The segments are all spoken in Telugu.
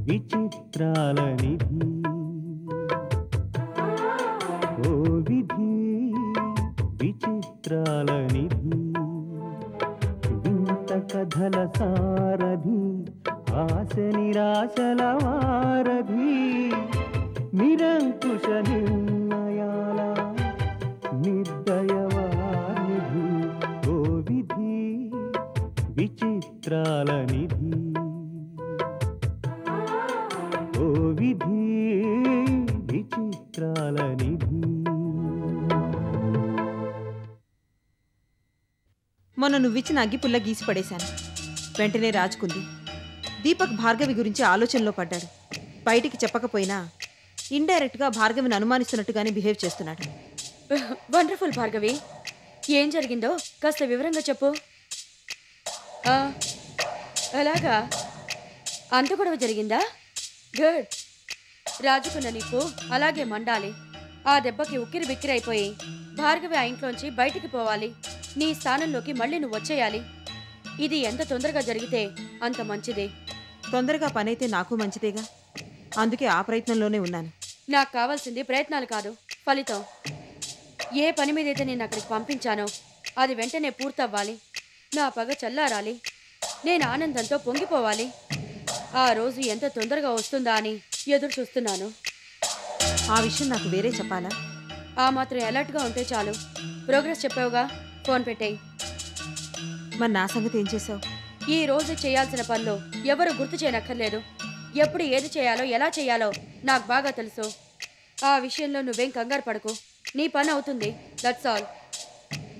విచిత్రాల నిధి ఓ విధి విచిత్రాల నిధి వింత కథల సారథి ఆశ నిరాశల వారధి నిరంకుశ నిర్ణయాల నిర్దయవానిధి ఓ విధి విచిత్రాల నిధి ఓ విధి విచిత్రాల నిధి. మొన్న నువ్విచ్చిన అగ్గిపుల్ల గీసి పడేశాను. వెంటనే రాజుకుంది. దీపక్ భార్గవి గురించి ఆలోచనలో పడ్డాడు. బయటికి చెప్పకపోయినా ఇండైరెక్ట్గా భార్గవిని అనుమానిస్తున్నట్టుగానే బిహేవ్ చేస్తున్నాడు. వండర్ఫుల్ భార్గవి, ఏం జరిగిందో కాస్త వివరంగా చెప్పు. అలాగా, అంత గొడవ జరిగిందా? గుడ్. రాజుకున్న నీకు అలాగే మండాలి. ఆ దెబ్బకి ఉక్కిరి బిక్కిరి అయిపోయి భార్గవి ఆ ఇంట్లోంచి బయటికి పోవాలి. నీ స్థానంలోకి మళ్ళీ నువ్వు వచ్చేయాలి. ఇది ఎంత తొందరగా జరిగితే అంత మంచిదే. తొందరగా పనైతే నాకు మంచిదేగా. అందుకే ఆ ప్రయత్నంలోనే ఉన్నాను. నాకు కావాల్సింది ప్రయత్నాలు కాదు, ఫలితం. ఏ పని మీదైతే నేను అక్కడికి పంపించానో అది వెంటనే పూర్తవ్వాలి. నా పగ చల్లారాలి. నేను ఆనందంతో పొంగిపోవాలి. ఆ రోజు ఎంత తొందరగా వస్తుందా అని ఎదురు చూస్తున్నాను. ఆ విషయం నాకు వేరే చెప్పాలా? ఆ మాత్రం అలర్ట్గా ఉంటే చాలు. ప్రోగ్రెస్ చెప్పావుగా, ఫోన్ పెట్టేయి. మరి నా సంగతి ఏం చేసావు? ఈ రోజు చేయాల్సిన పనులు ఎవరు గుర్తు చేయనక్కర్లేదు. ఎప్పుడు ఏది చేయాలో ఎలా చేయాలో నాకు బాగా తెలుసు. ఆ విషయంలో నువ్వేం కంగారు పడకు. నీ పని అవుతుంది, దట్స్ ఆల్.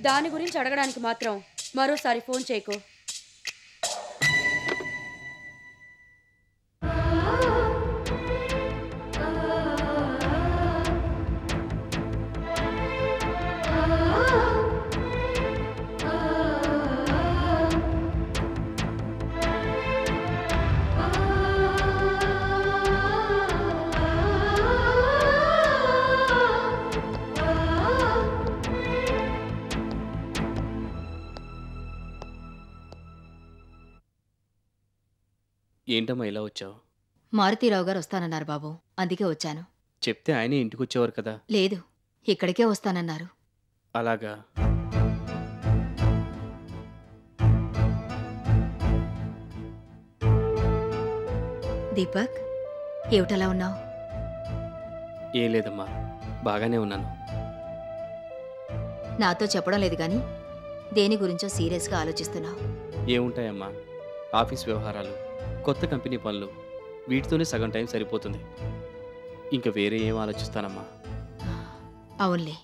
దాని గురించి అడగడానికి మాత్రం మరోసారి ఫోన్ చేయకు. ఏంటమ్మా ఇలా వచ్చావు? మారుతీరావు గారు వస్తానన్నారు బాబు, అందుకే వచ్చాను. చెప్తే ఆయనే ఇంటికి వచ్చేవారు కదా. లేదు, ఇక్కడికే వస్తానన్నారు. అలాగా. దీపక్, ఏమిటలా ఉన్నావు? ఏం లేదమ్మా, బాగానే ఉన్నాను. నాతో చెప్పడం లేదు కానీ దేని గురించో సీరియస్గా ఆలోచిస్తున్నావు. ఏముంటాయమ్మా, ఆఫీస్ వ్యవహారాలు, కొత్త కంపెనీ పనులు, వీటితోనే సగం టైం సరిపోతుంది. ఇంకా వేరే ఏం ఆలోచిస్తానమ్మా. అవునులే.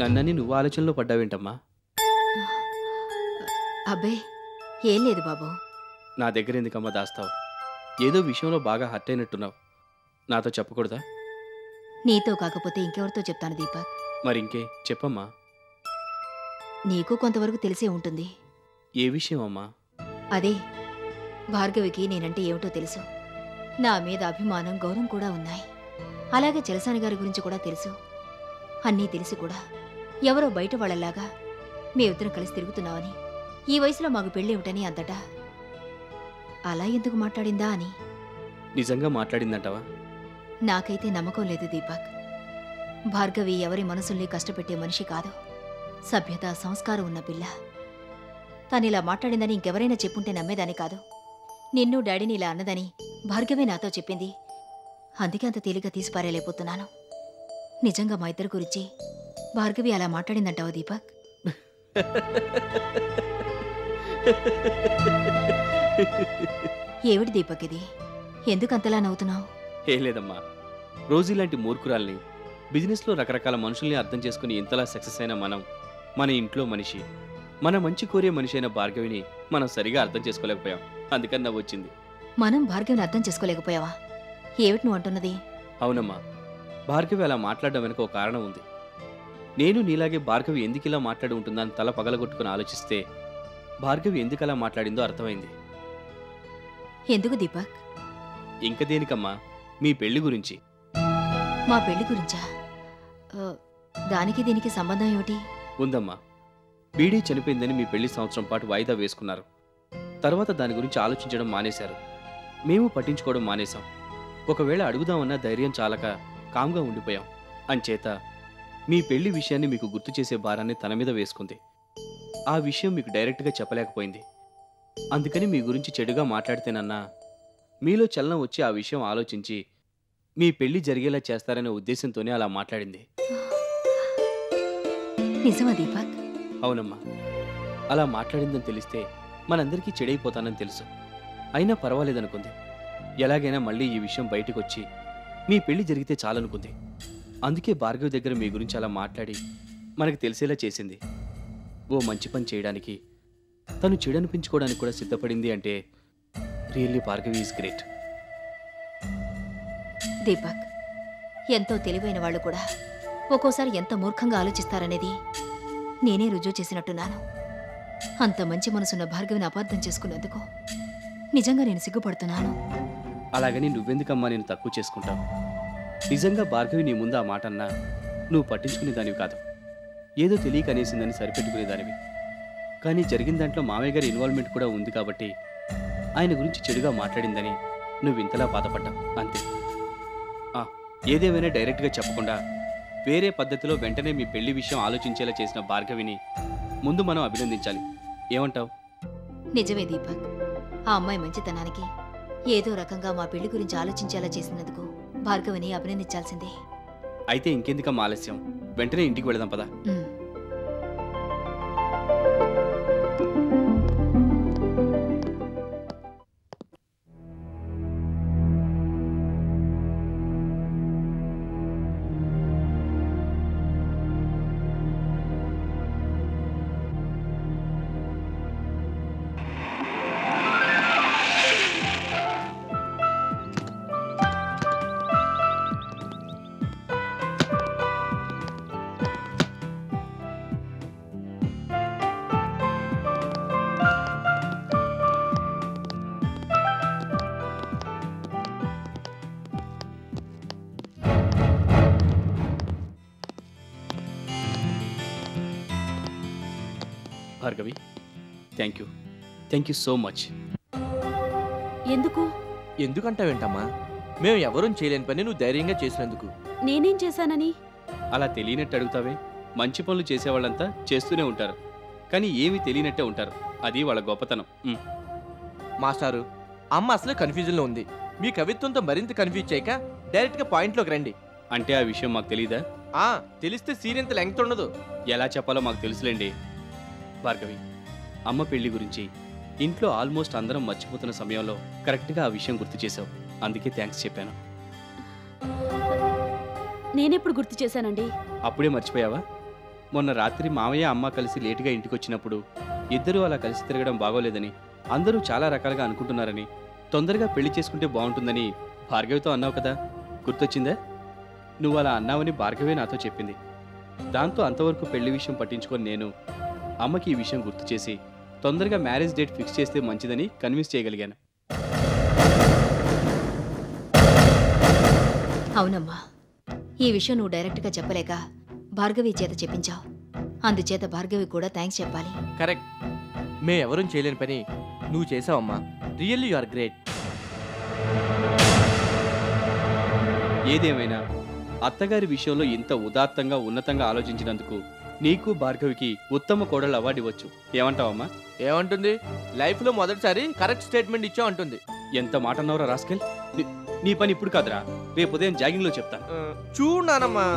నన్నని నువ్వు ఆలోచనలో పడ్డావేంటమ్మా? అబ్బే, ఏం లేదు బాబు. నా దగ్గర ఎందుకమ్మా దాస్తావు? ఏదో విషయంలో బాగా హర్ట్ అయినట్టున్నావు. నాతో చెప్పకూడదా? నీతో కాకపోతే ఇంకెవరితో చెప్తాను దీపక్. మరి ఇంకే చెప్పమ్మా. నీకు కొంతవరకు తెలిసే ఉంటుంది. ఏ విషయం అమ్మా? అదే, భార్గవికి నేనంటే ఏమిటో తెలుసు. నా మీద అభిమానం, గౌరవం కూడా ఉన్నాయి. అలాగే చలసాని గారి గురించి కూడా తెలుసు. అన్నీ తెలిసి కూడా ఎవరో బయట వాళ్ళలాగా మేమిద్దరం కలిసి తిరుగుతున్నామని, ఈ వయసులో మాకు పెళ్ళేమిటని అంతటా అలా ఎందుకు మాట్లాడిందా అని. నిజంగా మాట్లాడిందంటావా? నాకైతే నమ్మకం లేదు దీపక్. భార్గవి ఎవరి మనసుల్ని కష్టపెట్టే మనిషి కాదు. సభ్యత, సంస్కారం ఉన్న పిల్ల. తనిలా మాట్లాడిందని ఇంకెవరైనా చెప్పుంటే నమ్మేదాని కాదు. నిన్ను డాడీని ఇలా అన్నదని భార్గవి నాతో చెప్పింది. అందుకే అంత తేలిగ్గా తీసిపారేలేకపోతున్నాను. నిజంగా మా ఇద్దరి గురించి భార్గవి అలా మాట్లాడిందంటావా దీపక్? ఏమిటి దీపక్ ఇది? ఎందుకు అంతలా నవ్వుతున్నావు? ఏం లేదమ్మా, రోజు ఇలాంటి మూర్ఖురాల్ని, బిజినెస్లో రకరకాల మనుషుల్ని అర్థం చేసుకుని ఇంతలా సక్సెస్ అయిన మనం, మన ఇంట్లో మనిషి, మన మంచి కోరే మనిషి అయిన భార్గవిని మనం సరిగా అర్థం చేసుకోలేకపోయాం. అందుకని నవ్వు వచ్చింది. మనం భార్గవిని అర్థం చేసుకోలేకపోయావా? ఏమిటి నువ్వు అంటున్నది? అవునమ్మా, భార్గవి అలా మాట్లాడడం వెనక ఒక కారణం ఉంది. నేను నీలాగే భార్గవి ఎందుకు ఇలా మాట్లాడి ఉంటుందా అని తల పగలగొట్టుకుని ఆలోచిస్తే భార్గవి ఎందుకు అలా మాట్లాడిందో అర్థమైంది. ఎందుకు దీపక్? ఇంక దేనికమ్మా, మీ పెళ్లి గురించి. మా పెళ్లి గురించా? దానికి దీనికి సంబంధం ఏమిటి? ఉందమ్మా. బీడీ చనిపోయిందని మీ పెళ్లి సంవత్సరం పాటు వాయిదా వేసుకున్నారు. తర్వాత దాని గురించి ఆలోచించడం మానేశారు. మేము పట్టించుకోవడం మానేశాం. ఒకవేళ అడుగుదామన్న ధైర్యం చాలక కామ్గా ఉండిపోయాం. అంచేత మీ పెళ్లి విషయాన్ని మీకు గుర్తు చేసే భారాన్ని తన మీద వేసుకుంది. ఆ విషయం మీకు డైరెక్ట్గా చెప్పలేకపోయింది. అందుకని మీ గురించి చెడుగా మాట్లాడితేనన్నా మీలో చలనం వచ్చి ఆ విషయం ఆలోచించి మీ పెళ్లి జరిగేలా చేస్తారనే ఉద్దేశంతోనే అలా మాట్లాడింది. నిజమా దీపక్? అవునమ్మా, అలా మాట్లాడిందని తెలిస్తే మనందరికీ చెడైపోతానని తెలుసు. అయినా పర్వాలేదనుకుంది. ఎలాగైనా మళ్ళీ ఈ విషయం బయటకు వచ్చి మీ పెళ్లి జరిగితే చాలనుకుంది. అందుకే భార్గవి దగ్గర మీ గురించి అలా మాట్లాడి మనకు తెలిసేలా చేసింది. ఓ మంచి పని చేయడానికి తను చెడనిపించుకోవడానికి కూడా సిద్ధపడింది అంటే really Bhargavi is great. Deepak, ఎంతో తెలివైన వాళ్ళు కూడా ఒక్కోసారి ఎంత మూర్ఖంగా ఆలోచిస్తారనేది నేనే రుజువు చేసినట్టున్నాను. అంత మంచి మనసున్న భార్గవిని అపార్థం చేసుకున్నందుకు నిజంగా నేను సిగ్గుపడుతున్నాను. అలాగని నువ్వెందుకమ్మా నేను తక్కువ చేసుకుంటావు? నిజంగా భార్గవి నీ ముందు ఆ మాట అన్నా నువ్వు పట్టించుకునే దానివి కాదు. ఏదో తెలియక అనేసిందని సరిపెట్టుకునేదానివి. కానీ జరిగిన దాంట్లో మామయ్య గారి ఇన్వాల్వ్మెంట్ కూడా ఉంది కాబట్టి ఆయన గురించి చెడుగా మాట్లాడిందని నువ్వు ఇంతలా బాధపడ్డావు అంతే. ఏదేమైనా డైరెక్ట్గా చెప్పకుండా వేరే పద్ధతిలో వెంటనే మీ పెళ్లి విషయం ఆలోచించేలా చేసిన భార్గవిని ముందు మనం అభినందించాలి. ఏమంటావు? నిజమే దీపక్, ఆ అమ్మాయి మంచితనానికి ఏదో రకంగా మా పెళ్లి గురించి ఆలోచించేలా చేసినందుకు భార్గవిని అభినందించాల్సిందే. అయితే ఇంకెందుకమ్మా ఆలస్యం, వెంటనే ఇంటికి వెళదాం పదా. ఉమ్. Bhargavi, thank you so much. ఎందుకు? ఎందుకంటావేంటమ్మా? మేము ఎవరూ చేయలేని పని నువ్వు ధైర్యంగా చేసినందుకు. నేనేం చేశానని? అలా తెలియనట్టు అడుగుతావే? మంచి పనులు చేసేవాళ్ళంతా చేస్తూనే ఉంటారు, కానీ ఏమీ తెలియనట్టే ఉంటారు. అది వాళ్ళ గొప్పతనం. మాస్టారు, అమ్మ అసలే కన్ఫ్యూజన్లో ఉంది. మీ కవిత్వంతో మరింత కన్ఫ్యూజ్ చేయక డైరెక్ట్గా పాయింట్లోకి రండి. అంటే ఆ విషయం మాకు తెలీదా? తెలిస్తే సీన్ ఇంత లెంగ్త్ ఉండదు. ఎలా చెప్పాలో మాకు తెలుసులేండి. భార్గవి, అమ్మ పెళ్లి గురించి ఇంట్లో ఆల్మోస్ట్ అందరం మర్చిపోతున్న సమయంలో కరెక్ట్గా ఆ విషయం గుర్తు చేసావు. అందుకే థ్యాంక్స్ చెప్పాను. నేనెప్పుడు గుర్తు చేశానండి? అప్పుడే మర్చిపోయావా? మొన్న రాత్రి మామయ్య అమ్మ కలిసి లేటుగా ఇంటికి వచ్చినప్పుడు ఇద్దరూ అలా కలిసి తిరగడం బాగోలేదని, అందరూ చాలా రకాలుగా అనుకుంటున్నారని, తొందరగా పెళ్లి చేసుకుంటే బాగుంటుందని భార్గవితో అన్నావు కదా, గుర్తొచ్చిందా? నువ్వు అలా అన్నావని భార్గవే నాతో చెప్పింది. దాంతో అంతవరకు పెళ్లి విషయం పట్టించుకొని నేను అమ్మకి ఈ విషయం గుర్తు చేసి తొందరగా మ్యారేజ్ డేట్ ఫిక్స్ చేస్తే మంచిదని కన్విన్స్ చేయగలిగాను. అవునమ్మా, ఈ విషయం నువ్వు డైరెక్ట్గా చెప్పలేక భార్గవి చేత చెప్పించావు. అందుచేత భార్గవి కూడా థ్యాంక్స్ చెప్పాలి. కరెక్ట్. మేము ఎవరూ చేయలేని పని నువ్వు చేసావమ్మా. Really you are great. ఏదేమైనా అత్తగారి విషయంలో ఇంత ఉదాత్తంగా ఉన్నతంగా ఆలోచించినందుకు నీకు భార్గవికి ఉత్తమ కోడలు అవార్డు ఇవ్వచ్చు. ఏమంటావమ్మా? ఏమంటుంది? లైఫ్లో మొదటిసారి కరెక్ట్ స్టేట్మెంట్ ఇచ్చావు అంటుంది. ఎంత మాట అన్నవరా రాస్కెల్. నీ పని ఇప్పుడు కాదురా, రేపు ఉదయం జాగింగ్లో చెప్తాను. చూడు నానమ్మా.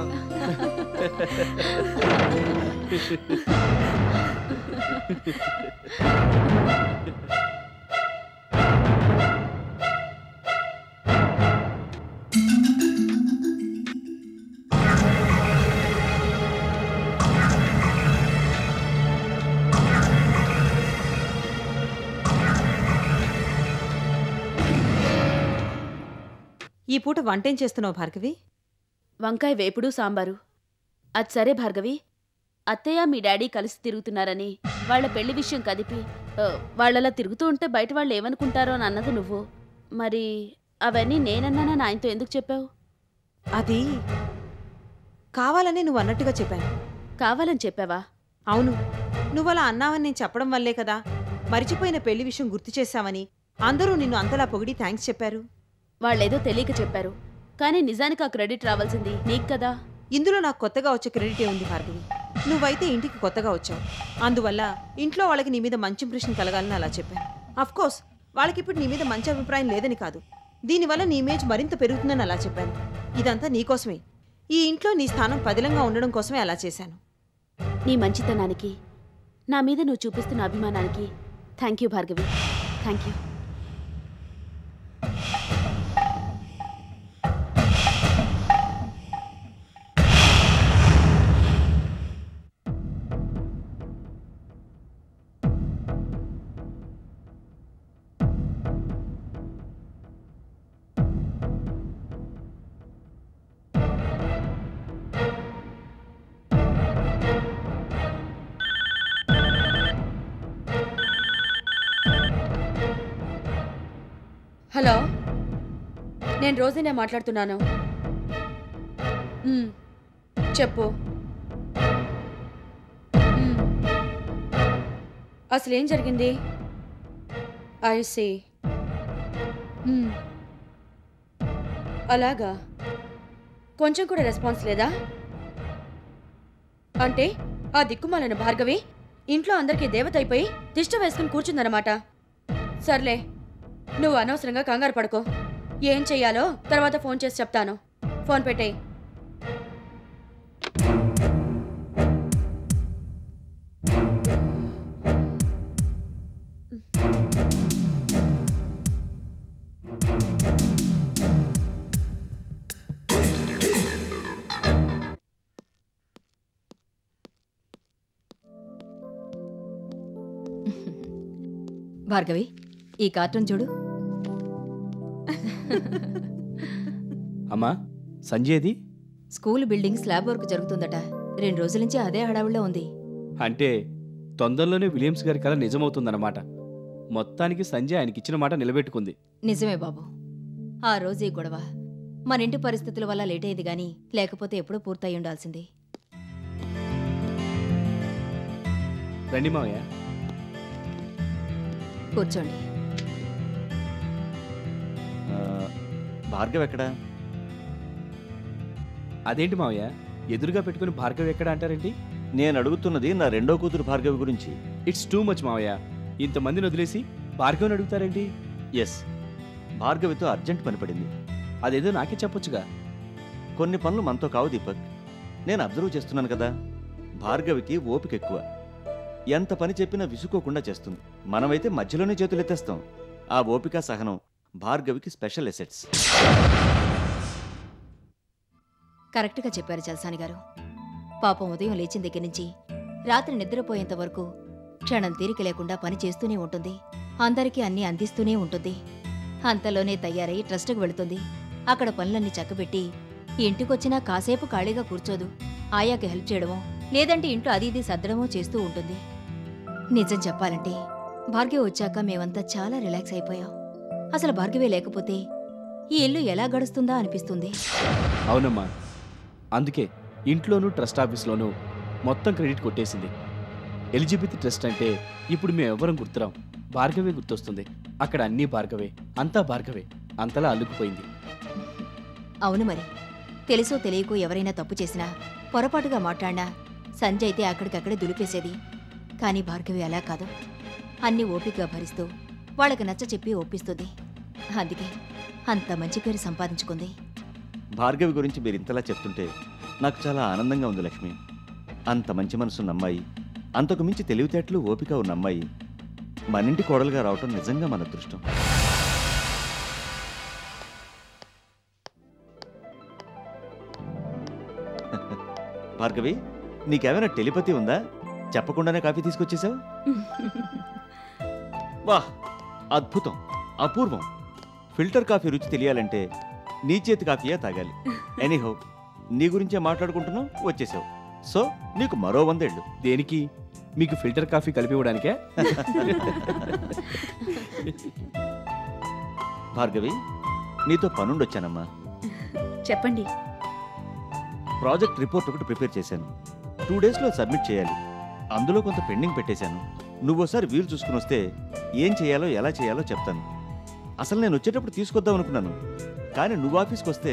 ఈ పూట వంటేం చేస్తున్నావు భార్గవి? వంకాయ వేపుడు సాంబారు. అది సరే భార్గవి, అత్తయ్య మీ డాడీ కలిసి తిరుగుతున్నారని వాళ్ళ పెళ్లి విషయం కదిపి వాళ్ళలా తిరుగుతూ ఉంటే బయట వాళ్ళు ఏమనుకుంటారో అని అన్నది నువ్వు. మరి అవన్నీ నేనన్నానని ఆయనతో ఎందుకు చెప్పావు? అది కావాలని నువ్వు అన్నట్టుగా చెప్పాను. కావాలని చెప్పావా? అవును, నువ్వలా అన్నావని నేను చెప్పడం వల్లే కదా మరిచిపోయిన పెళ్లి విషయం గుర్తు చేశావని అందరూ నిన్ను అంతలా పొగిడి థ్యాంక్స్ చెప్పారు. వాళ్ళేదో తెలియక చెప్పారు, కానీ నిజానికి ఆ క్రెడిట్ రావాల్సింది నీకు కదా. ఇందులో నాకు కొత్తగా వచ్చే క్రెడిటే ఉంది భార్గవి. నువ్వైతే ఇంటికి కొత్తగా వచ్చావు, అందువల్ల ఇంట్లో వాళ్ళకి నీ మీద మంచి ఇంప్రెషన్ కలగాలని అలా చెప్పాను. అఫ్కోర్స్ వాళ్ళకిప్పుడు నీ మీద మంచి అభిప్రాయం లేదని కాదు, దీనివల్ల నీ ఇమేజ్ మరింత పెరుగుతుందని అలా చెప్పాను. ఇదంతా నీకోసమే, ఈ ఇంట్లో నీ స్థానం పదిలంగా ఉండడం కోసమే అలా చేశాను. నీ మంచితనానికి, నా మీద నువ్వు చూపిస్తున్న అభిమానానికి thank you Bhargavi, thank you. Hello, నేను రోజీనే మాట్లాడుతున్నాను. చెప్పు. అసలేం జరిగింది? I see. అలాగా, కొంచెం కూడా రెస్పాన్స్ లేదా? అంటే ఆ దిక్కుమాలిన భార్గవి ఇంట్లో అందరికీ దేవత అయిపోయి తిష్ట వేసుకుని కూర్చుందన్నమాట. సర్లే, నువ్వు అనవసరంగా కంగారు పడుకో. ఏం చెయ్యాలో తర్వాత ఫోన్ చేసి చెప్తాను. ఫోన్ పెట్టేయ్. భార్గవి, ఈ కార్టూన్ చూడు. అమ్మా, సంజయ్ది స్కూల్ బిల్డింగ్ స్లాబ్ వర్క్ జరుగుతుందట. 2 రోజుల నుంచి అదే హడావుల్లో ఉంది. అంటే తొందరలోనే విలియమ్స్ గారి కథ నిజమవుతుందన్నమాట. మొత్తానికి సంజయ్ ఆయనకిచ్చిన మాట నిలబెట్టుకుంది. నిజమే బాబు. ఆ రోజు ఈ గొడవ మన ఇంటి పరిస్థితుల వల్ల లేట్ అయింది గాని లేకపోతే ఎప్పుడూ పూర్తయి ఉండాల్సింది. రండి మావయ్య, కూర్చోండి. భార్గవ్ ఎక్కడా? అదేంటి మావయ్య, ఎదురుగా పెట్టుకుని భార్గవి ఎక్కడ అంటారేంటి? నేను అడుగుతున్నది నా రెండో కూతురు భార్గవి గురించి. ఇట్స్ టూ మచ్ మావయ్య, ఇంతమందిని వదిలేసి భార్గవిని అడుగుతారేంటి? ఎస్, భార్గవితో అర్జెంట్ పని పడింది. అదేదో నాకే చెప్పొచ్చుగా. కొన్ని పనులు మనతో కావు దీపక్. నేను అబ్జర్వ్ చేస్తున్నాను కదా, భార్గవికి ఓపిక ఎక్కువ. ఎంత పని చెప్పినా విసుకోకుండా చేస్తుంది. మనమైతే మధ్యలోనే చేతులెత్తేస్తాం. ఆ ఓపిక సహనం భార్గవికి స్పెషల్ ఎసెట్స్. కరెక్ట్గా చెప్పారు చల్సాని గారు. పాపం ఉదయం లేచిన దగ్గర నుంచి రాత్రి నిద్రపోయేంత వరకు క్షణం తీరిక లేకుండా పని చేస్తూనే ఉంటుంది. అందరికీ అన్నీ అందిస్తూనే ఉంటుంది. అంతలోనే తయారై ట్రస్ట్కి వెళుతుంది. అక్కడ పనులన్నీ చక్కబెట్టి ఇంటికొచ్చినా కాసేపు ఖాళీగా కూర్చోదు. ఆయాకి హెల్ప్ చేయడమో లేదంటే ఇంట్లో అది ఇది సర్దడమో చేస్తూ ఉంటుంది. నిజం చెప్పాలంటే భార్గవి వచ్చాక మేమంతా చాలా రిలాక్స్ అయిపోయాం. అసలు భార్గవి లేకపోతే ఈ ఇల్లు ఎలా గడుస్తుందా అనిపిస్తుంది. అవునమ్మా, అందుకే ఇంట్లోనూ ట్రస్ట్ ఆఫీస్లోనూ మొత్తం క్రెడిట్ కొట్టేసింది. ఎలిజిబెత్ ట్రస్ట్ అంటే ఇప్పుడు మేమెవ్వరం గుర్తురాం, భార్గవే గుర్తొస్తుంది. అక్కడ అన్నీ భార్గవే, అంతా భార్గవే, అంతలా అల్లుకుపోయింది. అవును మరి, తెలుసో తెలియకో ఎవరైనా తప్పు చేసినా పొరపాటుగా మాట్లాడినా సంజయ్ అయితే అక్కడికక్కడే దులిపేసేది. కానీ భార్గవి అలా కాదు, అన్నీ ఓపికగా భరిస్తూ వాళ్ళకి నచ్చ చెప్పి ఒప్పిస్తుంది. అందుకే అంత మంచి పేరు సంపాదించుకుంది. భార్గవి గురించి మీరు ఇంతలా చెప్తుంటే నాకు చాలా ఆనందంగా ఉంది లక్ష్మి. అంత మంచి మనసున్న అమ్మాయి, అంతకు మించి తెలివితేటలు ఓపిక ఉన్న అమ్మాయి మనింటి కోడలుగా రావటం నిజంగా మన అదృష్టం. భార్గవి, నీకేమైనా టెలిపతి ఉందా? చెప్పకుండానే కాఫీ తీసుకొచ్చేసావు. వాహ్, అద్భుతం, అపూర్వం. ఫిల్టర్ కాఫీ రుచి తెలియాలంటే నీ చేతి కాఫీయే తాగాలి. ఎనీహౌ, నీ గురించే మాట్లాడుకుంటున్నావు, వచ్చేసావు. సో నీకు మరో 100 ఏళ్ళు. దేనికి? మీకు ఫిల్టర్ కాఫీ కలిపి ఇవ్వడానికే? భార్గవి, నీతో పనుండొచ్చానమ్మా. చెప్పండి. ప్రాజెక్ట్ రిపోర్ట్ ఒకటి ప్రిపేర్ చేశాను. 2 డేస్లో సబ్మిట్ చేయాలి. అందులో కొంత పెండింగ్ పెట్టేశాను. నువ్వోసారి వీలు చూసుకుని వస్తే ఏం చేయాలో ఎలా చేయాలో చెప్తాను. అసలు నేను వచ్చేటప్పుడు తీసుకొద్దాం అనుకున్నాను, కానీ నువ్వు ఆఫీస్కి వస్తే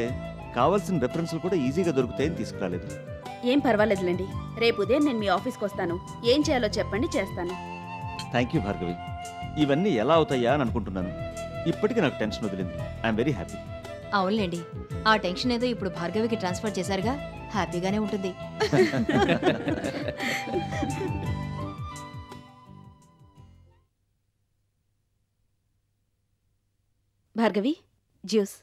కావాల్సిన రెఫరెన్స్లు కూడా ఈజీగా దొరుకుతాయని తీసుకురాలేదు. ఏం పర్వాలేదులేండి, రేపు ఉదయం నేను మీ ఆఫీస్కి వస్తాను. ఏం చేయాలో చెప్పండి, చేస్తాను. Thank you Bhargavi. ఇవన్నీ ఎలా అవుతాయా అని అనుకుంటున్నాను. ఇప్పటికీ నాకు టెన్షన్ వదిలింది. I'm very happy. అవునులేండి, ఆ టెన్షన్ ఏదో ఇప్పుడు భార్గవికి ట్రాన్స్ఫర్ చేశారుగా, హ్యాపీగానే ఉంటుంది. భార్గవి, జ్యూస్.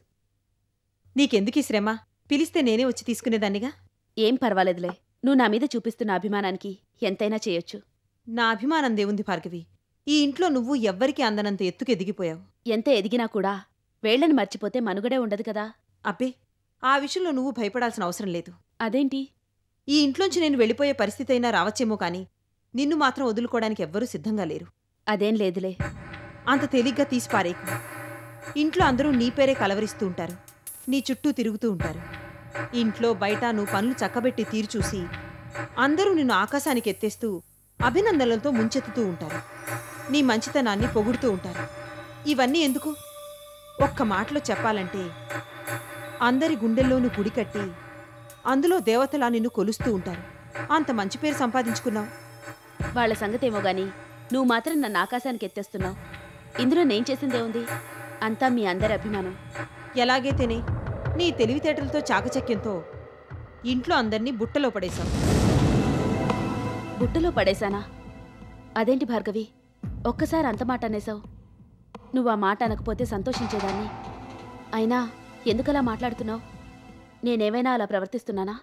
నీకెందుకీ శ్రమ? పిలిస్తే నేనే వచ్చి తీసుకునేదాన్నిగా. ఏం పర్వాలేదులే, నువ్వు నా మీద చూపిస్తున్న అభిమానానికి ఎంతైనా చేయొచ్చు. నా అభిమానం దేవుంది భార్గవి. ఈ ఇంట్లో నువ్వు ఎవ్వరికీ అందనంత ఎత్తుకు ఎదిగిపోయావు. ఎంత ఎదిగినా కూడా వేళ్లను మర్చిపోతే మనుగడే ఉండదు కదా. అబ్బే, ఆ విషయంలో నువ్వు భయపడాల్సిన అవసరం లేదు. అదేంటి? ఈ ఇంట్లోంచి నేను వెళ్ళిపోయే పరిస్థితి అయినా రావచ్చేమో కాని నిన్ను మాత్రం వదులుకోవడానికి ఎవ్వరూ సిద్ధంగా లేరు. అదేం లేదులే. అంత తేలిగ్గా తీసి పారేకు. ఇంట్లో అందరూ నీ పేరే కలవరిస్తూ ఉంటారు, నీ చుట్టూ తిరుగుతూ ఉంటారు. ఇంట్లో బయట నువ్వు పనులు చక్కబెట్టి తీరు చూసి అందరూ నిన్ను ఆకాశానికి ఎత్తేస్తూ అభినందనలతో ముంచెత్తుతూ ఉంటారు. నీ మంచితనాన్ని పొగుడుతూ ఉంటారు. ఇవన్నీ ఎందుకు? ఒక్క మాటలో చెప్పాలంటే అందరి గుండెల్లోనూ గుడి కట్టి అందులో దేవతలా నిన్ను కొలుస్తూ ఉంటారు. అంత మంచి పేరు సంపాదించుకున్నావు. వాళ్ళ సంగతేమో గాని నువ్వు మాత్రం నన్ను ఆకాశానికి ఎత్తేస్తున్నావు. ఇందులో నేను చేసిందేముంది? అంతా మీ అందరి అభిమానం. ఎలాగైతేనే నీ తెలివితేటలతో చాకచక్యంతో ఇంట్లో అందర్నీ బుట్టలో పడేశావు. బుట్టలో పడేశానా? అదేంటి భార్గవి, ఒక్కసారి అంత మాట అనేసావు? నువ్వు ఆ మాట అనకపోతే సంతోషించేదాన్ని. అయినా ఎందుకలా మాట్లాడుతున్నావు? నేనేమైనా అలా ప్రవర్తిస్తున్నానా?